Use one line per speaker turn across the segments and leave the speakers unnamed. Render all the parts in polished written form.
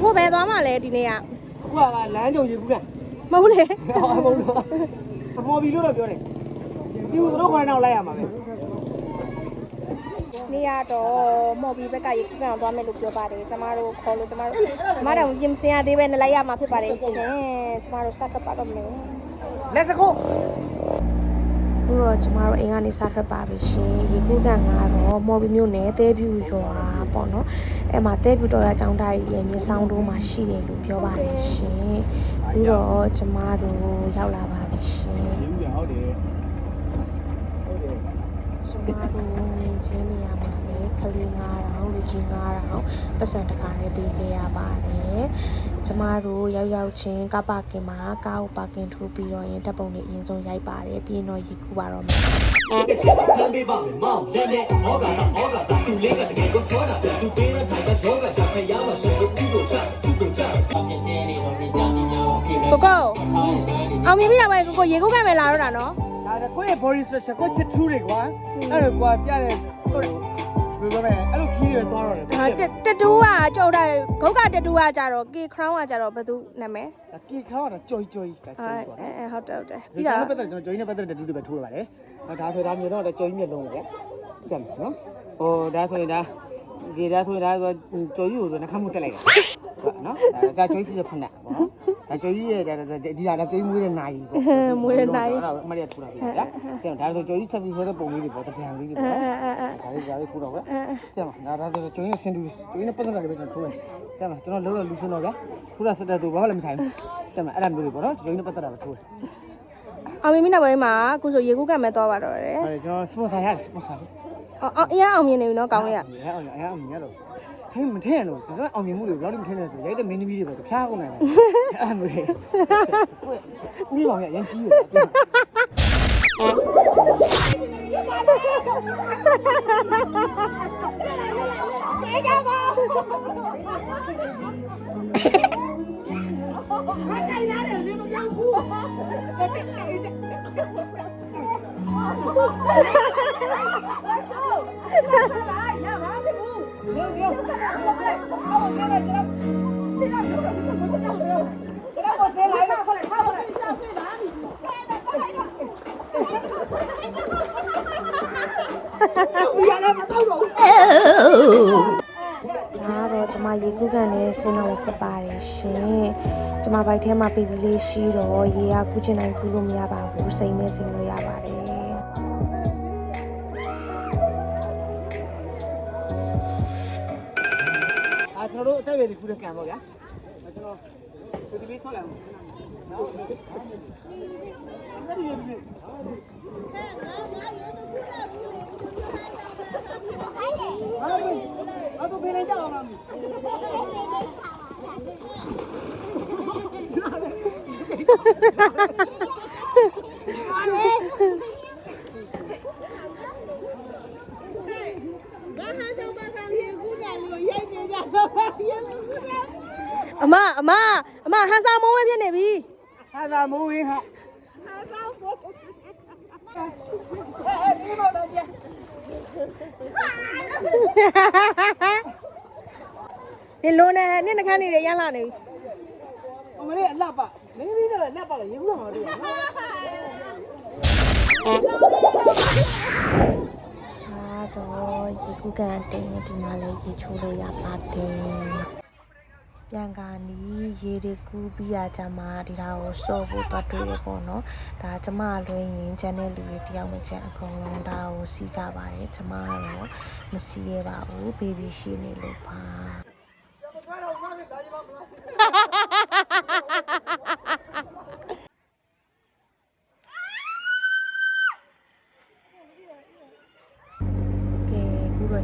ကိုဘယ်သွားမှလဲဒီနေ့က
ခုကလမ်းကြုံရေကူးက
မဟုတ်လေ
မဟုတ်တော့မော်ဘီလို့တော့ပြောတယ်ဒီလိုတော့ခေါင်းတော့လိုက်ရမှာပဲ
နေရတော့မော်ဘီဘက်ကရေကူးကန်သွားမယ်လို့ပြောပါတယ်ကျမတို့ခေါ်လို့ကျမတို့ပြင်ဆင်ရသေးပဲနဲ့လိုက်ရမှာဖြစ်ပါတယ်ရှင်ကျမတို့စထွက်ပါတော့မယ်
Let's go
ခုတော့ကျမတို့အိမ်ကနေစထွက်ပါပြီရှင်ရေကူးကန်ကတော့မော်ဘီမြို့နယ်တဲဖြူရွာပေါ့နော်အဲ့မှာတဲဖြူတော်ရအကြောင်းတိုင်းရဲ့မြေဆောင်တို့မှာရှိတယ်လို့ပြောပါတယ်ရှင်ခုတော့ကျမတို့ရောက်လာပါပြီရှင်
ဟုတ်တယ်
ကျမတို့မြင်ချင်းနေရမှာလေကလေး9000လူကြီး9000ပတ်စံတကားလေးပေးခဲ့ရပါတယ်ကျမတို့ရောက်ချင်းကားပါကင်မှာကားကိုပါကင်ထိုးပြီးတော့ရင်တပ်ပုံလေးအရင်ဆုံးရိုက်ပါတယ်ပြီးရင်တော့ရေကူးပါတော့မယ်
ဖမ်းပေးပါမယ်မောင်လက်နဲ့ဟောကသူလေးကတကယ်ကိုချောတာသူပေးတဲ့ထိုင်ကရောကရှာဖရမှာဆိုလို့သူ့ကိုချသူ့ကိုချအမြဲတမ်းနေတော့ကြာနေကြအောင်ဖြစ်နေ
ကိုအောင်မြင်ပြီလားကိုရေကူးကန်မယ်လာတော့တာနော်
ဒါကိုယ့်ရဲ့ body structure ကိုချစ်ထူးတွေကွာအဲ့လိုကွာပြတဲ့ဟုတ်တယ်ဘယ်လိုလဲအဲ့လိုခီးတွေသွားတော့တယ်
တတူးကကြောက်တာဂုတ်ကတတူးကကြတော့ K crown ကကြတော့ဘယ်သူနာမည်
K crown ကတော့ကြော်ကြော်ကြီး
ဟုတ်တယ်
ပြီးတော့ပတ်သက်ကျွန်တော်ကြော်ကြီးနဲ့ပတ်သက်တဲ့တူးတွေပဲထိုးရပါတယ်ဒါဆိုဒါမျိုးတော့ကြော်ကြီးမျက်လုံးပဲကြည့်မယ်နော်ဟိုဒါဆိုရင်ဒါဒီဒါဆိုရင်ဒါဆိုကြော်ကြီးကိုနှခမ်းမှုတက်လိုက်တယ်နော်ဒါကြော်ကြီးစီဖက်နဲ့ပေါ့ဒါကြော်ကြီးရဲ့ဒီဒါကြော်ကြီးမွေးတဲ့နာရီပေါ့
မွေးတဲ့နာရီ
အဲ့ဒါအမရထိုးတာပြီဗျာဒါဆိုကြော်ကြီးဆက်ပြီးဆိုတဲ့ပုံလေးတွေပေါ့တံလေးတွေပေါ့ဒါလေးထိုးတော့ပဲကြည့်မှာဒါဆိုကြော်ကြီးဆင်တူကြော်ကြီးနဲ့ပတ်သက်တာတွေပဲကျွန်တော်ထိုးလိုက်ကြည့်မှာကျွန်တော်လုံးလုံးလူစင်းတော့ဗျာထိုးတာစက်တဲ့သူဘာမှလည်းမဆိုင်ဘူးကြည့်မှာအဲ့ဒါမျိုးတွေပေါ့နော်ကြော်ကြီးနဲ့ပတ်သက်တာပဲထိုးတယ်
အောင်မင်းနောက်ပိုင်းမှာအခုဆိုရေကူးကံမဲ့တော့ပါတော့တယ်
ဟုတ်ကျွန်တော်စပွန်ဆာရတယ်စပွန်ဆာ
အရင်အောင်မြင်နေပြီနော်ကောင်းလေးက
အောင်မြင်ရတော့ဟင်းမထည့်လို့ကျွန်တော်အောင်မြင်မှုတွေဘယ်လိုမထည့်လဲဆိုရိုက်တဲ့မင်းသမီးတွေပဲဖျားကုန်နိုင်တယ်အဲ့လိုလေဦးမောင်ရရန်ကြီးတယ်
တော့ကျမရေကူးကန်နဲ့ဆင်းတော့ဖြစ်ပါတယ်ရှင်ကျမဘိုက်ထဲမှာပီပီလေးရှိတော့ရေကကူးချင်တိုင်းကူးလို့မရပါဘူးစိမ့်မဲ့ဆင်းလို့ရပါတယ်
ကျွန်တော်တို့အသက်ပဲဒီကူတဲ့ကံပေါ့ဗျာကျွန်တော်ဒီလေးဆော့လိုက်အောင်နော်အဲ့တော့ဘယ်နဲ့ကြောက်အောင်
အမဟန်ဆောင်မိုးဝဲဖြစ်နေပြီ
ဟန်ဆောင်မိုးဝဲဟာဟန်ဆောင်မိုးဒီမော်တော့ကျ
ဒီလိုနဲ့နှစ်နှခမ်းနေရရလာနေပြီ
အမလေးအလှပါမင်းပြီးတော့လက်ပါလေရေဘူးတော့မတွေ့ဘူး
တော့ရေကူးကန်တင်ဒီမှာလည်းရေချိုးလို့ရပါတယ်ပြန်ကာနီးရေတွေကူးပြီးရကြမှာဒီဒါကိုစော့ဖို့တော့တွေ့ရပေါ့နော်ဒါကျမလွှဲရင်ကျန်တဲ့လူတွေတယောက်မကျန်အကုန်လုံးဒါကိုစီးကြပါတယ်ကျမကတော့မစီးရပါဘူးဘေဘီရှိနေလို့ပါ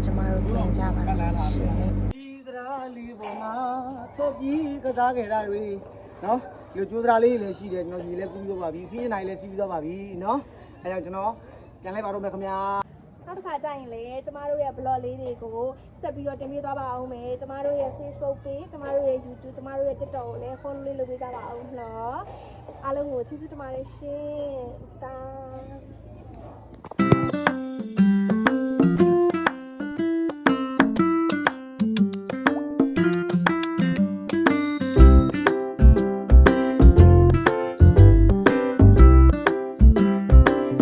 ကျမတို့ပြန်ကြပါမယ်ရှင်
ဒီတရားလေးပေါ်မှာစောပြီးကစားခဲ့တာတွေနော်ဒီကျိုးတရားလေးလည်းရှိတယ်ကျွန်တော်ညီလည်းကူးပြီးတော့ပါပြီစီးနိုင်လည်းစီးပြီးတော့ပါပြီနော်အဲဒါကျွန်တော်ပြန်လိုက်ပါတော့မယ်ခင်ဗျာ
နောက်တစ်ခါကျရင်လေကျမတို့ရဲ့ blog လေးတွေကိုဆက်ပြီးတော့တင်ပြသွားပါအောင်မယ်ကျမတို့ရဲ့ Facebook page ကျမတို့ရဲ့ YouTube ကျမတို့ရဲ့ TikTok ကိုလည်း follow လေးလုပ်ပေးကြပါအောင်နော်အားလုံးကိုကျေးဇူးတင်ပါတယ်ရှင်တာ